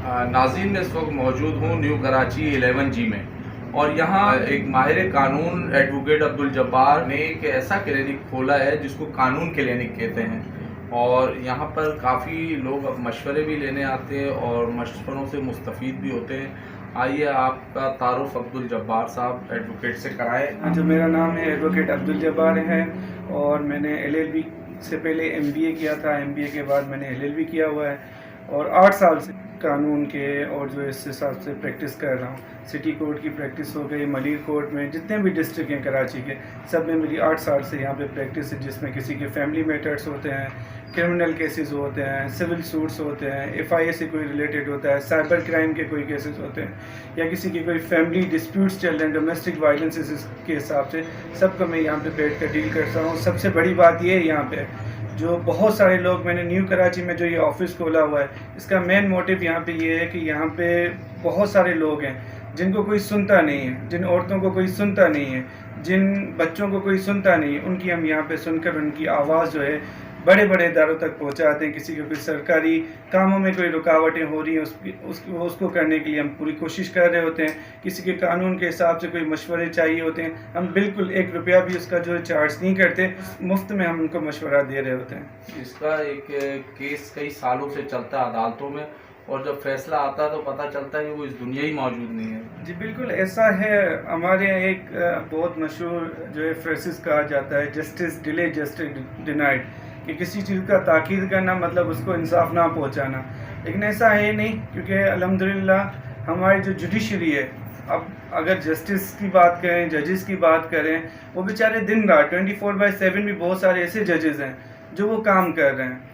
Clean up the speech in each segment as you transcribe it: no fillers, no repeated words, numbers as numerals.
नाज़रीन, मैं इस वक्त मौजूद हूँ न्यू कराची 11G में, और यहाँ एक माहिर कानून एडवोकेट अब्दुल जब्बार ने एक ऐसा क्लिनिक खोला है जिसको कानून क्लिनिक कहते हैं। और यहाँ पर काफ़ी लोग अब मशवरे भी लेने आते हैं और मशवरों से मुस्तफ़ीद भी होते हैं। आइए आपका तारुफ अब्दुल जब्बार साहब एडवोकेट से कराएं। जो मेरा नाम है एडवोकेट अब्दुल जब्बार है, और मैंने एलएलबी से पहले एमबीए किया था। एमबीए के बाद मैंने एलएलबी किया हुआ है और 8 साल से कानून के और जो इस हिसाब से प्रैक्टिस कर रहा हूँ। सिटी कोर्ट की प्रैक्टिस हो गई, मलिर कोर्ट में, जितने भी डिस्ट्रिक्ट हैं कराची के, सब में मेरी 8 साल से यहाँ पे प्रैक्टिस है, जिसमें किसी के फैमिली मैटर्स होते हैं, क्रिमिनल केसेस होते हैं, सिविल सूट्स होते हैं, एफआईए से कोई रिलेटेड होता है, साइबर क्राइम के कोई केसेस होते हैं, या किसी की कोई फैमिली डिस्प्यूट्स चल रहे हैं, डोमेस्टिक वायलेंसेस के हिसाब से सबको मैं यहाँ पे बैठ कर डील करता हूँ। सबसे बड़ी बात ये है यहाँ पे जो बहुत सारे लोग, मैंने न्यू कराची में जो ये ऑफिस खोला हुआ है, इसका मेन मोटिव यहाँ पे ये है कि यहाँ पे बहुत सारे लोग हैं जिनको कोई सुनता नहीं है, जिन औरतों को कोई सुनता नहीं है, जिन बच्चों को कोई सुनता नहीं है, उनकी हम यहाँ पे सुनकर उनकी आवाज़ जो है बड़े बड़े इदारों तक पहुँचाते हैं। किसी को कोई सरकारी कामों में कोई रुकावटें हो रही हैं उसको करने के लिए हम पूरी कोशिश कर रहे होते हैं। किसी के कानून के हिसाब से कोई मशवरे चाहिए होते हैं, हम बिल्कुल 1 रुपया भी उसका जो है चार्ज नहीं करते, मुफ्त में हम उनको मशवरा दे रहे होते हैं। इसका एक केस कई सालों से चलता है अदालतों में, और जब फैसला आता है तो पता चलता है कि वो इस दुनिया ही मौजूद नहीं है। जी बिल्कुल ऐसा है। हमारे यहाँ एक बहुत मशहूर जो है फ्रेसिस कहा जाता है, जस्टिस डिले जस्टिस डिनाइड, कि किसी चीज़ का ताकीद करना मतलब उसको इंसाफ ना पहुँचाना। लेकिन ऐसा है नहीं, क्योंकि अल्हम्दुलिल्लाह हमारी जो जुडिशरी है, अब अगर जस्टिस की बात करें, जजेस की बात करें, वो बेचारे दिन रात 24/7 भी बहुत सारे ऐसे जजेस हैं जो वो काम कर रहे हैं,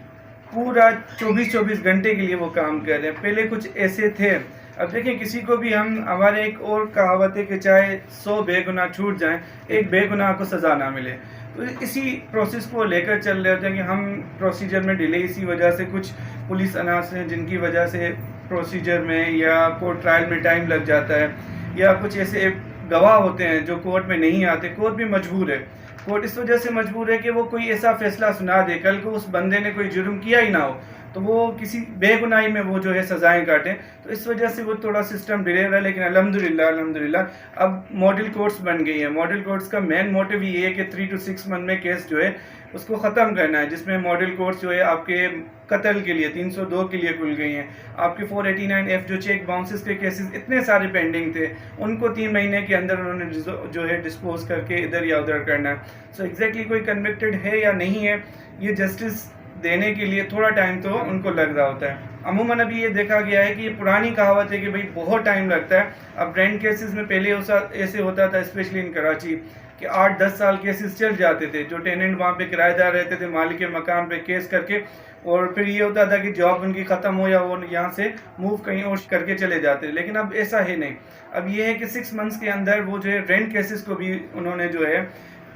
पूरा 24-24 घंटे के लिए वो काम कर रहे हैं। पहले कुछ ऐसे थे। अब देखिए, किसी को भी हम, हमारे एक और कहावत है कि चाहे 100 बेगुनाह छूट जाएं, एक बेगुनाह को सज़ा ना मिले। तो इसी प्रोसेस को लेकर चल रहे होते हैं कि हम प्रोसीजर में डिले, इसी वजह से कुछ पुलिस अनासर हैं जिनकी वजह से प्रोसीजर में या कोर्ट ट्रायल में टाइम लग जाता है, या कुछ ऐसे गवाह होते हैं जो कोर्ट में नहीं आते। कोर्ट भी मजबूर है, कोर्ट इस वजह से मजबूर है कि वो कोई ऐसा फैसला सुना दे, कल को उस बंदे ने कोई जुर्म किया ही ना हो तो वो किसी बेगुनाही में वो जो है सज़ाएं काटें। तो इस वजह से वो थोड़ा सिस्टम डिले रहा है। लेकिन अल्हम्दुलिल्लाह अब मॉडल कोर्ट्स बन गई हैं। मॉडल कोर्ट्स का मेन मोटिव ये है कि 3 to 6 मंथ में केस जो है उसको ख़त्म करना है, जिसमें मॉडल कोर्ट्स जो है आपके कत्ल के लिए 302 के लिए खुल गई हैं। आपके 489F जो चेक बाउंसेस के केसेस इतने सारे पेंडिंग थे, उनको 3 महीने के अंदर उन्होंने जो है डिस्पोज करके इधर या उधर करना है। सो एग्जैक्टली कोई कन्विक्टेड है या नहीं है, ये जस्टिस देने के लिए थोड़ा टाइम तो उनको लग रहा होता है। अमूमन अभी ये देखा गया है कि ये पुरानी कहावत है कि भाई बहुत टाइम लगता है। अब रेंट केसेस में पहले ऐसे होता था, स्पेशली इन कराची, कि 8-10 साल केसेस चल जाते थे। जो टेनेंट वहाँ पे किराएदार रहते थे, मालिक के मकान पे केस करके, और फिर ये होता था कि जॉब उनकी ख़त्म हो या वो यहाँ से मूव कहीं और करके चले जाते। लेकिन अब ऐसा है नहीं। अब ये है कि 6 मंथ्स के अंदर वो जो है रेंट केसेस को भी उन्होंने जो है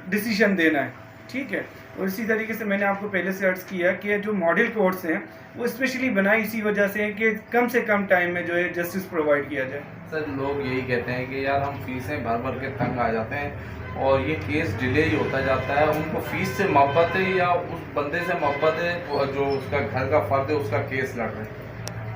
डिसीजन देना है, ठीक है। और इसी तरीके से मैंने आपको पहले से अर्ज़ किया कि जो मॉडल कोर्ट्स हैं वो स्पेशली बनाई इसी वजह से है कि कम से कम टाइम में जो है जस्टिस प्रोवाइड किया जाए। सर, लोग यही कहते हैं कि यार हम फीसें भर भर के तंग आ जाते हैं और ये केस डिले ही होता जाता है। उनको फीस से मोहब्बत है या उस बंदे से मोहब्बत है जो उसका घर का फर्द है, उसका केस लड़ रहे हैं?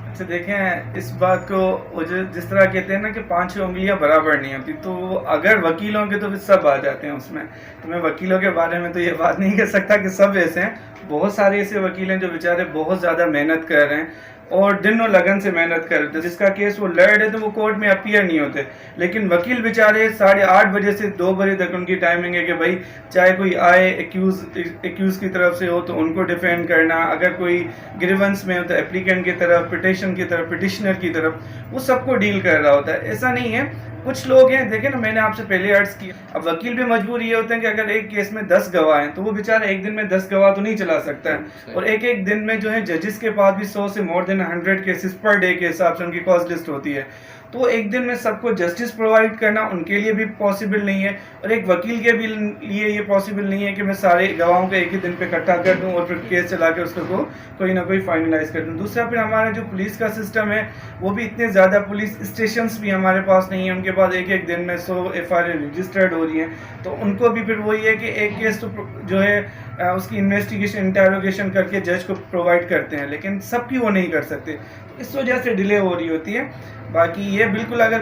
अच्छा देखें, इस बात को वो जो जिस तरह कहते हैं ना कि 5 उंगलियां बराबर नहीं होती, तो अगर वकीलों के तो फिर सब आ जाते हैं उसमें। तो मैं वकीलों के बारे में तो ये बात नहीं कह सकता कि सब ऐसे हैं। बहुत सारे ऐसे वकील हैं जो बेचारे बहुत ज़्यादा मेहनत कर रहे हैं और दिनों लगन से मेहनत कर रहे थे। जिसका केस वो लड़ रहे थे वो कोर्ट में अपीयर नहीं होते। लेकिन वकील बेचारे 8:30 बजे से 2 बजे तक उनकी टाइमिंग है कि भाई चाहे कोई आए एक्यूज़ की तरफ से हो तो उनको डिफेंड करना, अगर कोई ग्रीवेंस में हो तो एप्लीकेंट की तरफ, पिटिशन की तरफ, पिटिशनर की तरफ, वो सबको डील कर रहा होता है। ऐसा नहीं है, कुछ लोग हैं, देखें ना, मैंने आपसे पहले अर्ज किया, अब वकील भी मजबूर ये होते हैं कि अगर एक केस में 10 गवाह हैं तो वो बेचारा एक दिन में 10 गवाह तो नहीं चला सकता है। और एक दिन में जो है जजेस के पास भी 100 से more than 100 cases per day के हिसाब से उनकी कॉज लिस्ट होती है। तो एक दिन में सबको जस्टिस प्रोवाइड करना उनके लिए भी पॉसिबल नहीं है, और एक वकील के भी लिए ये पॉसिबल नहीं है कि मैं सारे गवाहों को एक ही दिन पे इकट्ठा कर दूं और फिर केस चला के उसको कोई ना कोई फाइनलाइज कर दूं। दूसरा फिर हमारा जो पुलिस का सिस्टम है वो भी इतने ज़्यादा पुलिस स्टेशंस भी हमारे पास नहीं है, उनके पास एक एक दिन में 100 FIR रजिस्टर्ड हो रही हैं, तो उनको भी फिर वही है कि एक केस तो जो है उसकी इन्वेस्टिगेशन इंटेरोगेशन करके जज को प्रोवाइड करते हैं, लेकिन सबकी वो नहीं कर सकते, तो इस वजह से डिले हो रही होती है। बाकी ये बिल्कुल अगर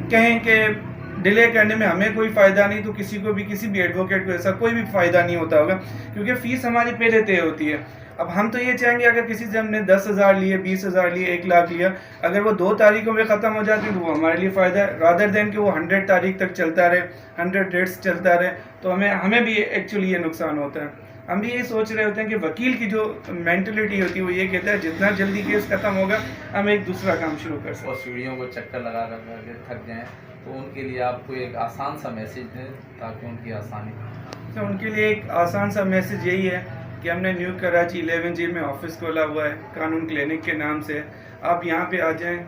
कहें कि डिले करने में हमें कोई फ़ायदा नहीं, तो किसी को भी किसी भी एडवोकेट को ऐसा कोई भी फ़ायदा नहीं होता होगा, क्योंकि फ़ीस हमारी पहले तय होती है। अब हम तो ये चाहेंगे अगर किसी से हमने 10,000 लिए, 20,000 लिए, 1 लाख लिया, अगर वो 2 तारीखों में ख़त्म हो जाती है तो वो हमारे लिए फ़ायदा है, रादर देन कि वो 100 तारीख तक चलता रहे, 100 डेट्स चलता रहे, तो हमें भी एक्चुअली ये नुकसान होता है। हम भी ये सोच रहे होते हैं कि वकील की जो मेंटलिटी होती है वो ये कहता है जितना जल्दी केस ख़त्म होगा हम एक दूसरा काम शुरू कर सकते हैं। और सीढ़ियों को चक्कर लगा कर थक जाएँ, तो उनके लिए आपको एक आसान सा मैसेज दें ताकि उनकी आसानी। तो उनके लिए एक आसान सा मैसेज यही है कि हमने न्यू कराची 11G में ऑफिस खोला हुआ है कानून क्लिनिक के नाम से। आप यहाँ पे आ जाएं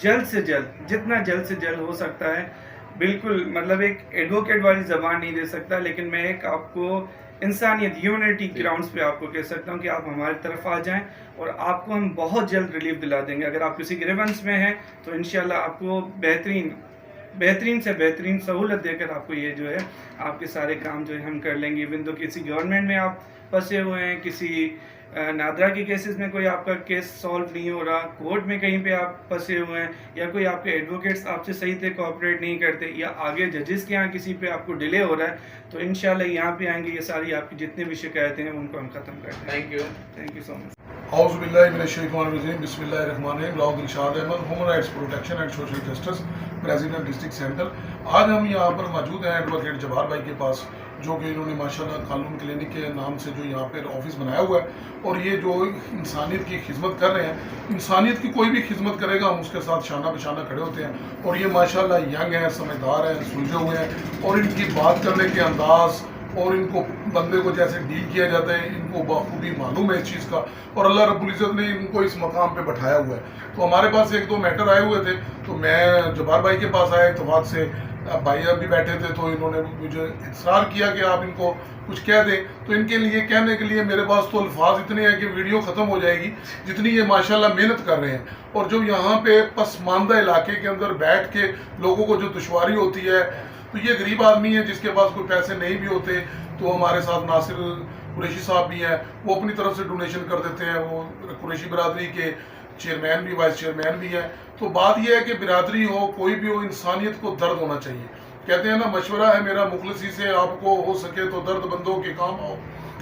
जल्द से जल्द, जितना जल्द से जल्द हो सकता है। बिल्कुल मतलब एक एडवोकेट वाली ज़बान नहीं दे सकता, लेकिन मैं एक आपको इंसानियत ह्यूमैनिटी ग्राउंड्स पे आपको कह सकता हूँ कि आप हमारी तरफ आ जाएं और आपको हम बहुत जल्द रिलीफ दिला देंगे। अगर आप किसी ग्रीवेंस में हैं तो इंशाल्लाह आपको बेहतरीन से बेहतरीन सहूलत देकर आपको ये जो है आपके सारे काम जो है हम कर लेंगे। इवन तो किसी गवर्नमेंट में आप फंसे हुए हैं, किसी नादरा के केसेस में कोई आपका केस सॉल्व नहीं हो रहा, कोर्ट में कहीं पे आप फंसे हुए हैं, या कोई आपके एडवोकेट्स आपसे सही से कोऑपरेट नहीं करते, या आगे जजेस के यहाँ किसी पे आपको डिले हो रहा है, तो इंशाल्लाह यहाँ पे आएंगे, ये सारी आपकी जितनी भी शिकायतें हैं उनको हम ख़त्म करते हैं। Thank you so much. औज़ुबिल्लाहिमिनश्शैतानिर्रजीम, बिस्मिल्लाहिर्रहमानिर्रहीम। ब्लॉग Irshad Ahmad, human rights protection and social justice, president district centre. आज हम यहाँ पर मौजूद हैं एडवोकेट जब्बार भाई के पास, जो कि इन्होंने माशाल्लाह कानून क्लिनिक के नाम से जो यहाँ पर ऑफिस बनाया हुआ है, और ये जो इंसानियत की खिदमत कर रहे हैं। इंसानियत की कोई भी खिदमत करेगा हम उसके साथ शाना बशाना खड़े होते हैं, और ये माशाल्लाह यंग हैं, समझदार हैं, सुलझे हुए हैं, और इनकी बात करने के अंदाज़ और इनको बंदे को जैसे डील किया जाता है इनको बखूबी मालूम है इस चीज़ का, और अल्लाह रब्बुल इज़्ज़त ने इनको इस मकाम पे बैठाया हुआ है। तो हमारे पास 1-2 मैटर आए हुए थे, तो मैं जब्बार भाई के पास आया इत्तेफाक से, भाई अभी बैठे थे, तो इन्होंने मुझे इस्रार किया कि आप इनको कुछ कह दें। तो इनके लिए कहने के लिए मेरे पास तो अल्फाज इतने हैं कि वीडियो ख़त्म हो जाएगी, जितनी ये माशाल्लाह मेहनत कर रहे हैं। और जो यहाँ पे पसमानदा इलाके के अंदर बैठ के लोगों को जो दुश्वारी होती है, तो ये गरीब आदमी है जिसके पास कोई पैसे नहीं भी होते, तो हमारे साथ नासिर कुरैशी साहब भी हैं, वो अपनी तरफ से डोनेशन कर देते हैं, वो कुरैशी बिरादरी के चेयरमैन भी, वाइस चेयरमैन भी हैं। तो बात यह है कि बिरादरी हो, कोई भी हो, इंसानियत को दर्द होना चाहिए। कहते हैं ना, मशवरा है मेरा मुखलिसी से, आपको हो सके तो दर्द बंदों के काम आओ।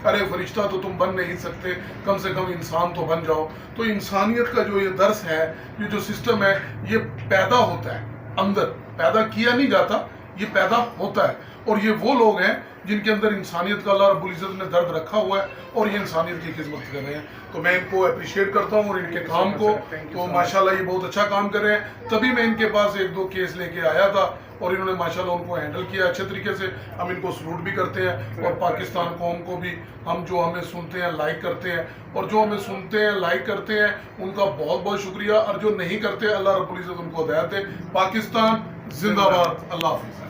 अरे फरिश्ता तो तुम बन नहीं सकते, कम से कम इंसान तो बन जाओ। तो इंसानियत का जो ये दर्स है, ये जो सिस्टम है, ये पैदा होता है अंदर, पैदा किया नहीं जाता, ये पैदा होता है। और ये वो लोग हैं जिनके अंदर इंसानियत का अल्लाह रब्बुल इज़्ज़त ने दर्द रखा हुआ है, और ये इंसानियत की खिदमत कर रहे हैं। तो मैं इनको अप्रिशिएट करता हूँ और इनके काम को, तो माशाल्लाह ये बहुत अच्छा काम कर रहे हैं। तभी मैं इनके पास 1-2 केस लेके आया था, और इन्होंने माशाल्लाह उनको हैंडल किया अच्छे तरीके से। हम इनको सलूट भी करते हैं, और पाकिस्तान कौम को भी, हम जो हमें सुनते हैं लाइक करते हैं, और जो हमें सुनते हैं लाइक करते हैं उनका बहुत बहुत शुक्रिया, और जो नहीं करते अल्लाह रब्बुल इज़्ज़त उनको हिदायत दे। पाकिस्तान जिंदाबाद, अल्लाह हाफ़िज़।